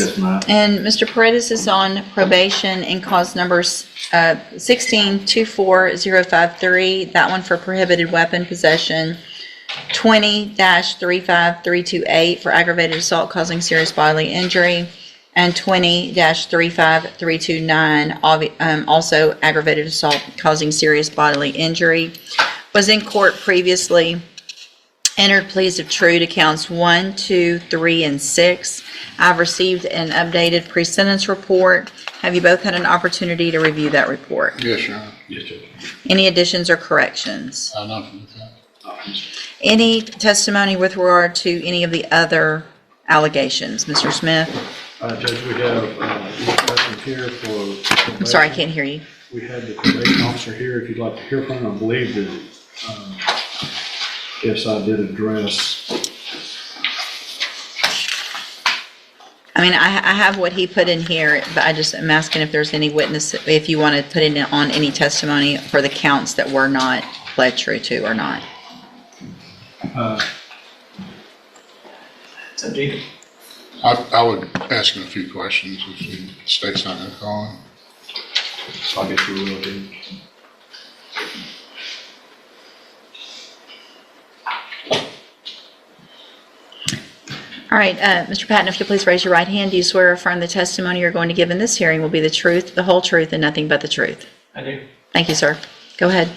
Yes, ma'am. And Mr. Paredes is on probation in cause numbers 16-24053, that one for prohibited weapon possession, 20-35328 for aggravated assault causing serious bodily injury, and 20-35329, also aggravated assault causing serious bodily injury. Was in court previously, entered pleas of true to counts 1, 2, 3, and 6. I've received an updated pre-sentence report. Have you both had an opportunity to review that report? Yes, Your Honor. Yes, Judge. Any additions or corrections? Nothing with that. Any testimony with regard to any of the other allegations? Mr. Smith? Judge, we have each person here for. I'm sorry, I can't hear you. We had the probation officer here, if you'd like to hear from him. I believe that, yes, I did address. I mean, I have what he put in here, but I just am asking if there's any witness, if you want to put in on any testimony for the counts that were not pled true to or not. So, Jacob. I would ask him a few questions if the state's not going to call him. So I guess we will do. All right, Mr. Patton, if you'll please raise your right hand. Do you swear or affirm the testimony you're going to give in this hearing will be the truth, the whole truth, and nothing but the truth? I do. Thank you, sir. Go ahead.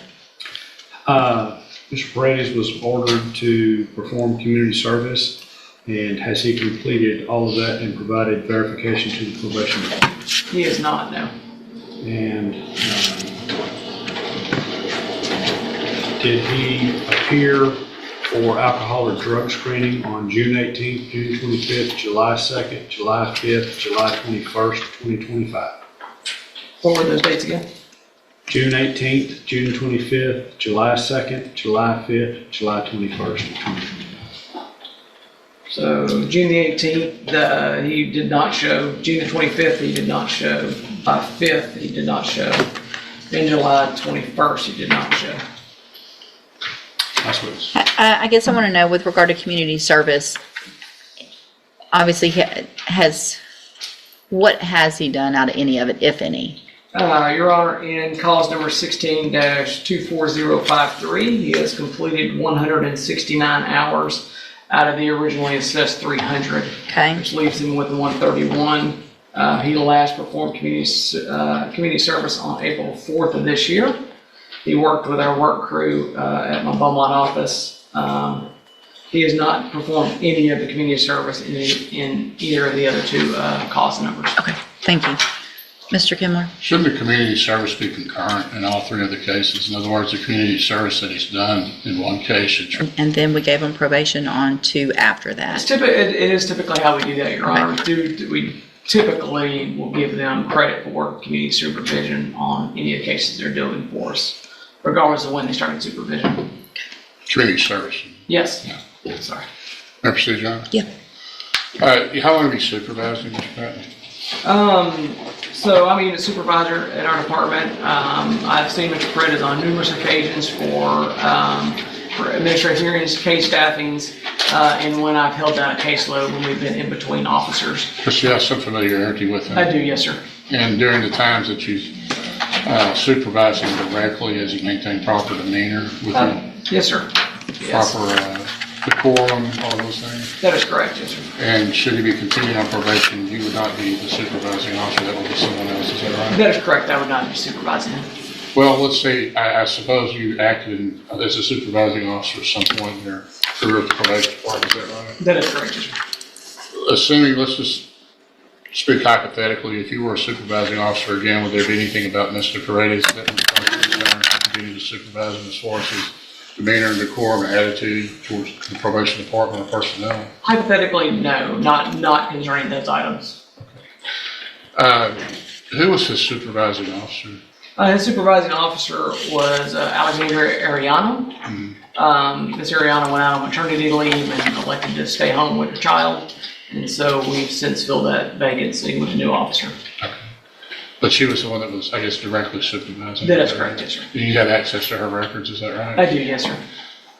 Mr. Paredes was ordered to perform community service, and has he completed all of that and provided verification to the probation department? He is not, no. And did he appear for alcohol or drug screening on June 18th, June 25th, July 2nd, July 5th, July 21st, 2025? What were those dates again? June 18th, June 25th, July 2nd, July 5th, July 21st, 2025. So June the 18th, he did not show. June the 25th, he did not show. July 5th, he did not show. Then July 21st, he did not show. That's what it's. I guess I want to know with regard to community service, obviously what has he done out of any of it, if any? Your Honor, in cause number 16-24053, he has completed 169 hours out of the originally assessed 300, Okay. which leaves him with 131. He last performed community service on April 4th of this year. He worked with our work crew at my Beaumont office. He has not performed any of the community service in either of the other two cause numbers. Okay, thank you. Mr. Kimler? Shouldn't the community service be concurrent in all three of the cases? In other words, the community service that he's done in one case should. And then we gave him probation on two after that. It is typically how we do that, Your Honor. We typically will give them credit for community supervision on any of the cases they're doing for us, regardless of when they started supervision. Community service. Yes. Yeah. Sorry. May I proceed, John? Yeah. How long have you supervised, Mr. Patton? So I'm a unit supervisor at our department. I've seen Mr. Paredes on numerous occasions for administrative hearings, case staffings, and when I've held down a caseload when we've been in between officers. But you have some familiarity with him. I do, yes, sir. And during the times that you supervised him directly, has he maintained proper demeanor with him? Yes, sir. Yes. Proper decorum, all those things? That is correct, yes, sir. And should he be continuing on probation, you would not be the supervising officer, that would be someone else, is that right? That is correct. I would not be supervising him. Well, let's say, I suppose you acted as a supervising officer at some point in your career at the probation department, is that right? That is correct, yes, sir. Assuming, let's just speak hypothetically, if you were a supervising officer again, would there be anything about Mr. Paredes that would cause concern to continue to supervise him as far as his demeanor and decorum and attitude towards the probation department or personnel? Hypothetically, no, not concerning those items. Who was his supervising officer? His supervising officer was Alexandra Ariano. Ms. Ariano went out on maternity leave and elected to stay home with her child. And so we've since filled that vacancy with a new officer. Okay. But she was the one that was, I guess, directly supervising. That is correct, yes, sir. You have access to her records, is that right? I do, yes, sir.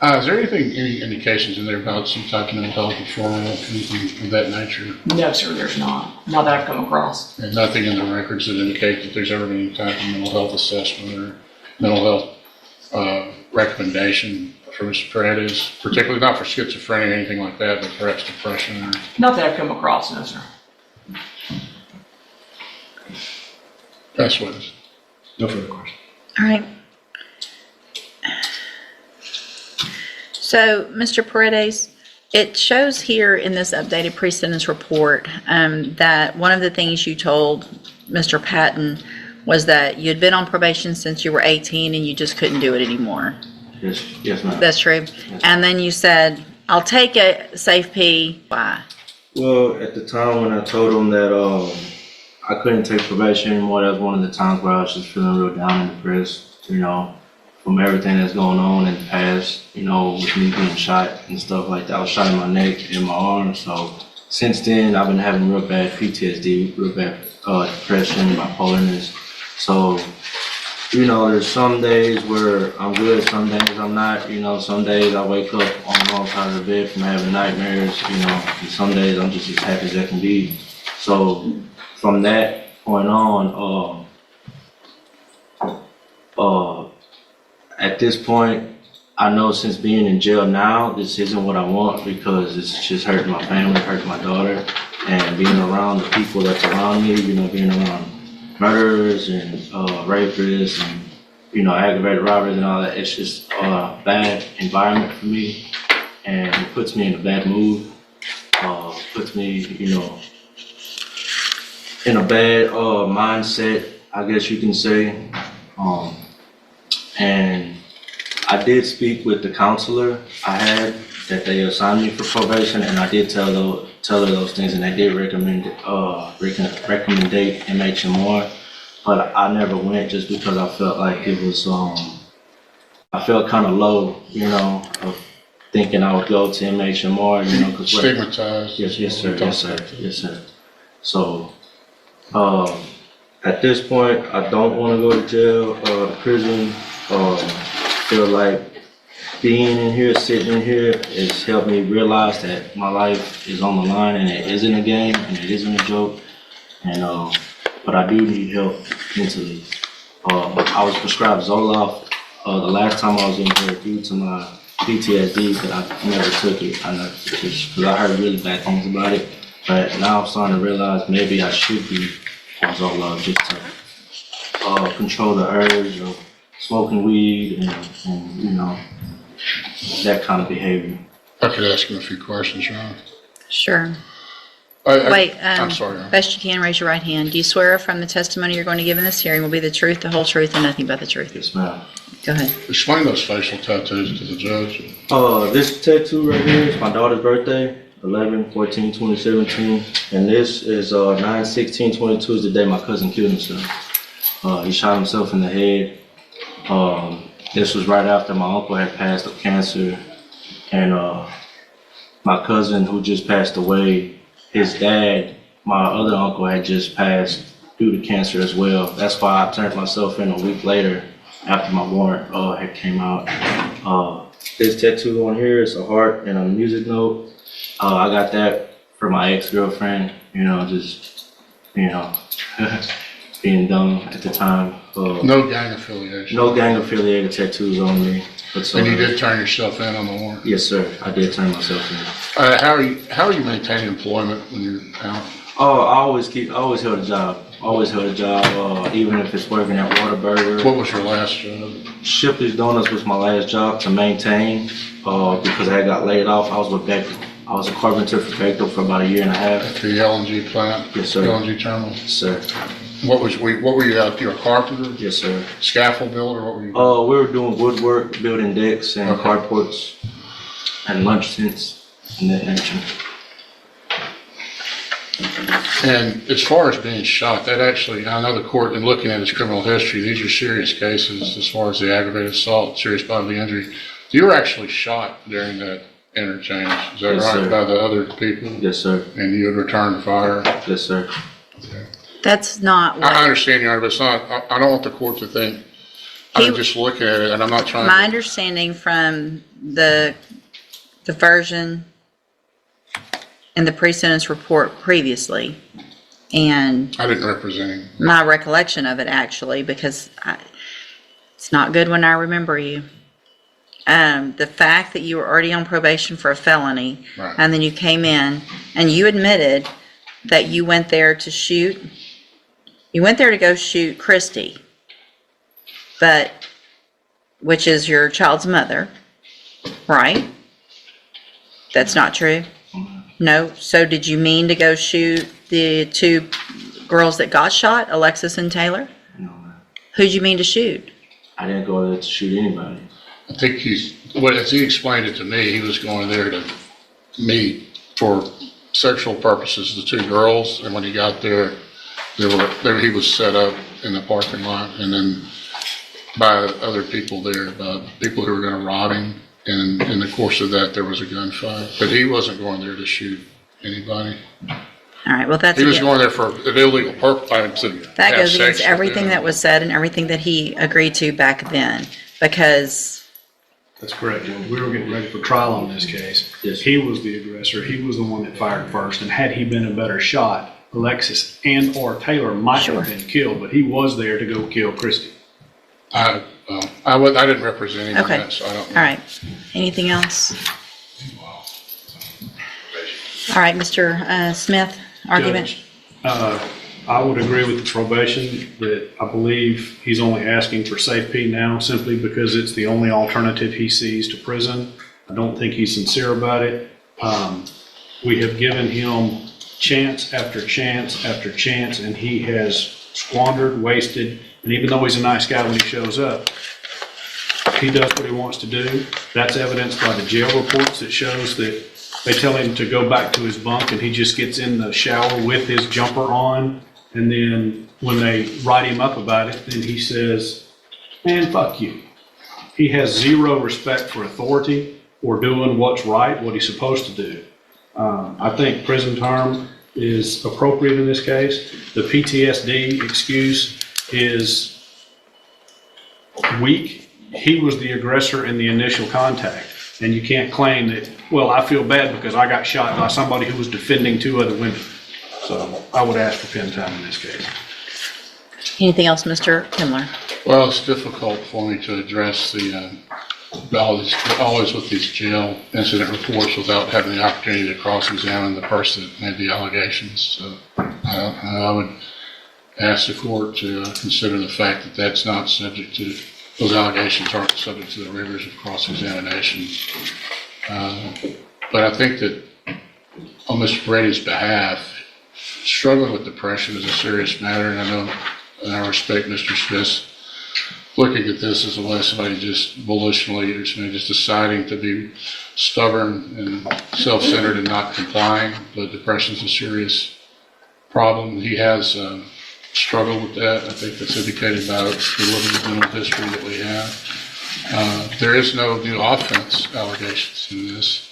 Is there any indications in there about some type of mental health referral, anything of that nature? No, sir, there's not. Not that I've come across. And nothing in the records that indicate that there's ever been any type of mental health assessment or mental health recommendation for Mr. Paredes, particularly not for schizophrenia or anything like that, but perhaps depression or... Not that I've come across, no, sir. That's what it is. No further questions. All right. So, Mr. Paredes, it shows here in this updated pre-sentence report that one of the things you told Mr. Patton was that you had been on probation since you were 18 and you just couldn't do it anymore. Yes, ma'am. That's true. And then you said, I'll take a safe P. Why? Well, at the time when I told him that I couldn't take probation anymore, that was one of the times where I was just feeling real down and depressed, from everything that's going on in the past, with me being shot and stuff like that. I was shot in my neck and my arm, so since then I've been having real bad PTSD, real bad depression, bipolarness. So, there's some days where I'm good, some days I'm not, some days I wake up on the wrong side of the bed from having nightmares, and some days I'm just as happy as I can be. So, from that point on, at this point, I know since being in jail now, this isn't what I want because it's just hurting my family, hurting my daughter, and being around the people that's around me, being around murderers and rapists and, aggravated robberies and all that, it's just a bad environment for me, and it puts me in a bad mood, puts me, in a bad mindset, I guess you can say. And I did speak with the counselor I had that they assigned me for probation, and I did tell her those things, and they did recommend MH&R, but I never went just because I felt like it was I felt kind of low, of thinking I would go to MH&R, because Stigmatized. yes sir. So at this point, I don't want to go to jail or prison. Feel like being in here, sitting in here, has helped me realize that my life is on the line and it isn't a game and it isn't a joke. And but I do need help mentally. I was prescribed Zoloft the last time I was in here due to my PTSD, but I never took it. Because I heard really bad things about it. But now I'm starting to realize maybe I should be on Zoloft just to control the urge of smoking weed and that kind of behavior. I could ask him a few questions, Ron. Sure. I'm I'm sorry, Ron. Best you can, raise your right hand. Do you swear from the testimony you're going to give in this hearing will be the truth, the whole truth, and nothing but the truth? Yes, ma'am. Go ahead. Explain those facial tattoos to the judge. This tattoo right here is my daughter's birthday, 11/14/2017, and this is 9/16/22 is the day my cousin killed himself. He shot himself in the head. This was right after my uncle had passed of cancer, and my cousin who just passed away, his dad, my other uncle, had just passed due to cancer as well. That's why I turned myself in a week later after my warrant had came out. This tattoo on here is a heart and a music note. I got that for my ex-girlfriend, being dumb at the time. No gang affiliation. No gang affiliated tattoos on me. But And you did turn yourself in on the warrant? Yes, sir. I did turn myself in. How are you maintaining employment when you're out? I always held a job. Even if it's working at Whataburger. What was your last job? Shipley's Donuts was my last job to maintain, because I got laid off. I was with Bechtel. I was a carpenter for Bechtel for about 1.5 years. At the LNG plant? Yes, sir. LNG terminal? Yes, sir. What were you out? You're a carpenter? Yes, sir. Scaffold builder? What were you? We were doing woodwork, building decks and Okay. carports and lunch tents and that nature. And as far as being shot, that actually, I know the court, in looking at his criminal history, these are serious cases as far as the aggravated assault, serious bodily injury. You were actually shot during that interchange, is that Yes, right, sir. by the other people? Yes, sir. And you had returned fire? Yes, sir. That's not I what, understand, Your Honor, but it's not, I don't want the court to think I'm just looking at it, and I'm not trying My to, understanding from the version in the pre-sentence report previously, and I didn't represent him. my recollection of it actually, because it's not good when I remember you. The fact that you were already on probation for a felony, Right. and then you came in and you admitted that you went there to shoot, you went there to go shoot Christy, but, which is your child's mother, right? That's not true? No? So did you mean to go shoot the two girls that got shot, Alexis and Taylor? No, man. Who'd you mean to shoot? I didn't go there to shoot anybody. I think as he explained it to me, he was going there to meet for sexual purposes, the two girls, and when he got there, he was set up in the parking lot, and then by other people there, people who were gonna rob him, and in the course of that, there was a gunfight, but he wasn't going there to shoot anybody. All right, well, that's. He was going there for an illegal purpose, That goes against everything that was said and everything that he agreed to back then, because, That's correct. We were getting ready for trial on this case. Yes. He was the aggressor. He was the one that fired first, and had he been a better shot, Alexis and or Taylor might have been killed, but he was there to go kill Christy. I didn't represent him in okay, that, so I don't all know. right. Anything else? All right, Mr. Smith, argument? Judge, I would agree with the probation that I believe he's only asking for safety now simply because it's the only alternative he sees to prison. I don't think he's sincere about it. We have given him chance after chance after chance, and he has squandered, wasted, and even though he's a nice guy when he shows up, he does what he wants to do. That's evidenced by the jail reports that shows that they tell him to go back to his bunk and he just gets in the shower with his jumper on. And then when they write him up about it, then he says, man, fuck you. He has zero respect for authority or doing what's right, what he's supposed to do. I think prison term is appropriate in this case. The PTSD excuse is weak. He was the aggressor in the initial contact. And you can't claim that, well, I feel bad because I got shot by somebody who was defending two other women. So I would ask for pen time in this case. Anything else, Mr. Kimler? Well, it's difficult for me to address always with these jail incident reports without having the opportunity to cross-examine the person that made the allegations. So I would ask the court to consider the fact that that's not subject to, those allegations aren't subject to the rigors of cross-examination. But I think that on Mr. Brady's behalf, struggling with depression is a serious matter, and I know, and I respect Mr. Smith's looking at this as a way of somebody just volitionally, or somebody just deciding to be stubborn and self-centered and not complying, but depression is a serious problem. He has struggled with that. I think that's indicated by the limited mental history that we have. There is no new offense allegations in this.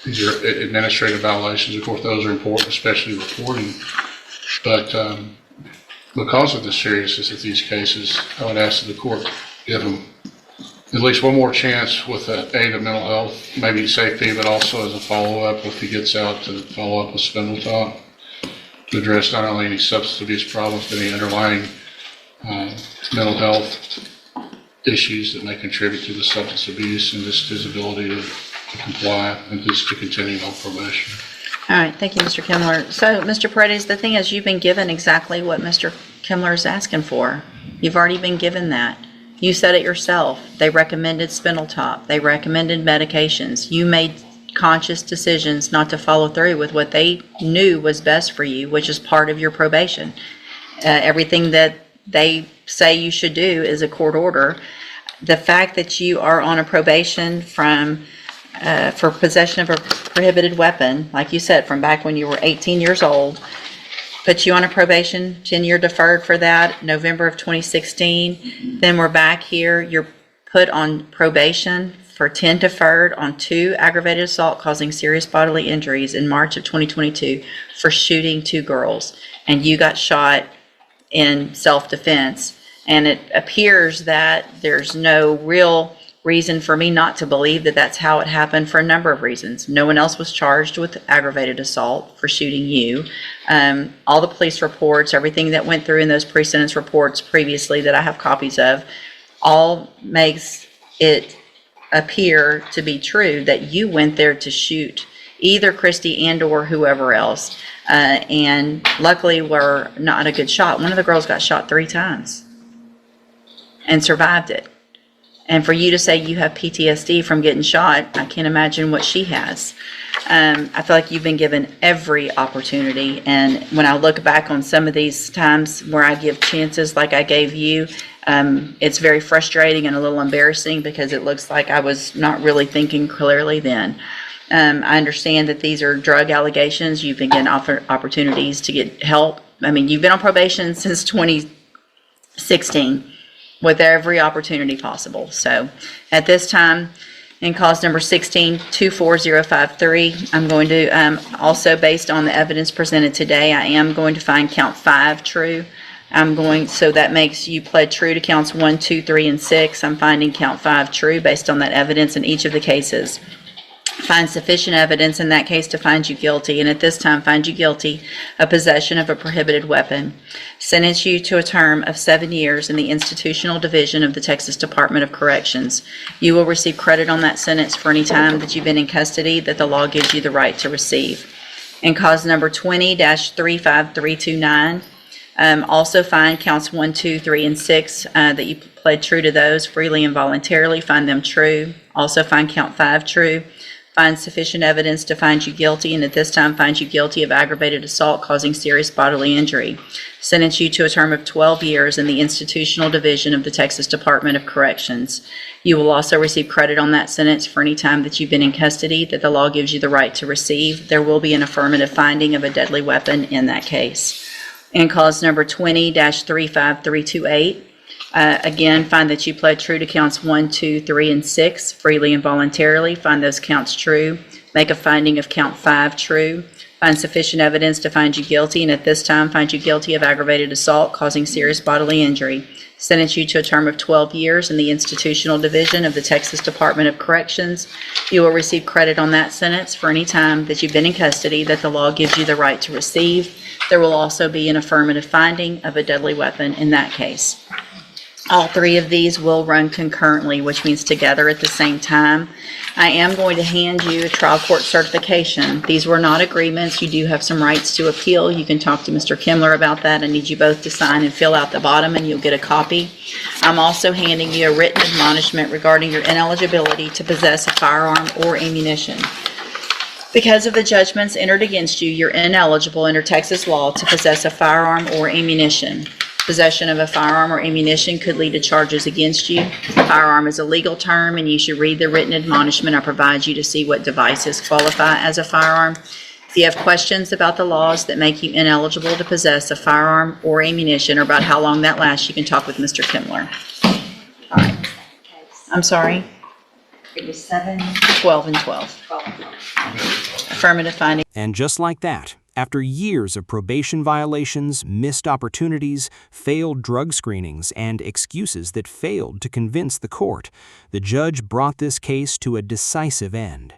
These are administrative violations. Of course, those are important, especially reporting. But because of the seriousness of these cases, I would ask that the court give him at least one more chance with the aid of mental health, maybe safety, but also as a follow-up if he gets out, to follow up with Spindletop to address not only any substance abuse problems, but any underlying mental health issues that may contribute to the substance abuse and just his ability to comply and just to continue on probation. All right, thank you, Mr. Kimler. So, Mr. Paredes, the thing is, you've been given exactly what Mr. Kimler is asking for. You've already been given that. You said it yourself. They recommended Spindletop. They recommended medications. You made conscious decisions not to follow through with what they knew was best for you, which is part of your probation. Everything that they say you should do is a court order. The fact that you are on a probation for possession of a prohibited weapon, like you said, from back when you were 18 years old, put you on a probation, 10-year deferred for that, November of 2016. Then we're back here, you're put on probation for 10 deferred on 2 aggravated assault causing serious bodily injuries in March of 2022 for shooting 2 girls. And you got shot in self-defense. And it appears that there's no real reason for me not to believe that that's how it happened for a number of reasons. No one else was charged with aggravated assault for shooting you. All the police reports, everything that went through in those pre-sentence reports previously that I have copies of, all makes it appear to be true that you went there to shoot either Christy and or whoever else. And luckily we're not a good shot. One of the girls got shot 3 times and survived it. And for you to say you have PTSD from getting shot, I can't imagine what she has. I feel like you've been given every opportunity. And when I look back on some of these times where I give chances like I gave you, it's very frustrating and a little embarrassing because it looks like I was not really thinking clearly then. I understand that these are drug allegations. You've been given opportunities to get help. I mean, you've been on probation since 2016. With every opportunity possible. So at this time, in cause number 16-24053, I'm going to, also based on the evidence presented today, I am going to find count 5 true. So that makes you pled true to counts 1, 2, 3, and 6. I'm finding count 5 true based on that evidence in each of the cases. Find sufficient evidence in that case to find you guilty, and at this time find you guilty of possession of a prohibited weapon. Sentence you to a term of 7 years in the institutional division of the Texas Department of Corrections. You will receive credit on that sentence for any time that you've been in custody that the law gives you the right to receive. In cause number 20-35329, also find counts 1, 2, 3, and 6 that you pled true to those freely and voluntarily. Find them true. Also find count 5 true. Find sufficient evidence to find you guilty, and at this time find you guilty of aggravated assault causing serious bodily injury. Sentence you to a term of 12 years in the institutional division of the Texas Department of Corrections. You will also receive credit on that sentence for any time that you've been in custody that the law gives you the right to receive. There will be an affirmative finding of a deadly weapon in that case. In cause number 20-35328, again, find that you pled true to counts 1, 2, 3, and 6 freely and voluntarily. Find those counts true. Make a finding of count 5 true. Find sufficient evidence to find you guilty, and at this time find you guilty of aggravated assault causing serious bodily injury. Sentence you to a term of 12 years in the institutional division of the Texas Department of Corrections. You will receive credit on that sentence for any time that you've been in custody that the law gives you the right to receive. There will also be an affirmative finding of a deadly weapon in that case. All 3 of these will run concurrently, which means together at the same time. I am going to hand you a trial court certification. These were not agreements. You do have some rights to appeal. You can talk to Mr. Kimler about that. I need you both to sign and fill out the bottom, and you'll get a copy. I'm also handing you a written admonishment regarding your ineligibility to possess a firearm or ammunition. Because of the judgments entered against you, you're ineligible under Texas law to possess a firearm or ammunition. Possession of a firearm or ammunition could lead to charges against you. Firearm is a legal term, and you should read the written admonishment I provide you to see what devices qualify as a firearm. If you have questions about the laws that make you ineligible to possess a firearm or ammunition, or about how long that lasts, you can talk with Mr. Kimler. All right. I'm sorry? It was 7, 12 and 12. 12. Affirmative finding. And just like that, after years of probation violations, missed opportunities, failed drug screenings, and excuses that failed to convince the court, the judge brought this case to a decisive end.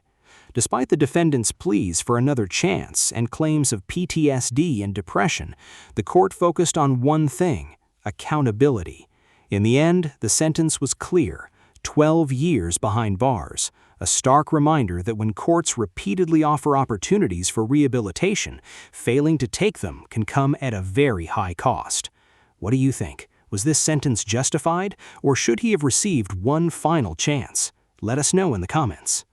Despite the defendant's pleas for another chance and claims of PTSD and depression, the court focused on one thing: accountability. In the end, the sentence was clear: 12 years behind bars. A stark reminder that when courts repeatedly offer opportunities for rehabilitation, failing to take them can come at a very high cost. What do you think? Was this sentence justified, or should he have received one final chance? Let us know in the comments.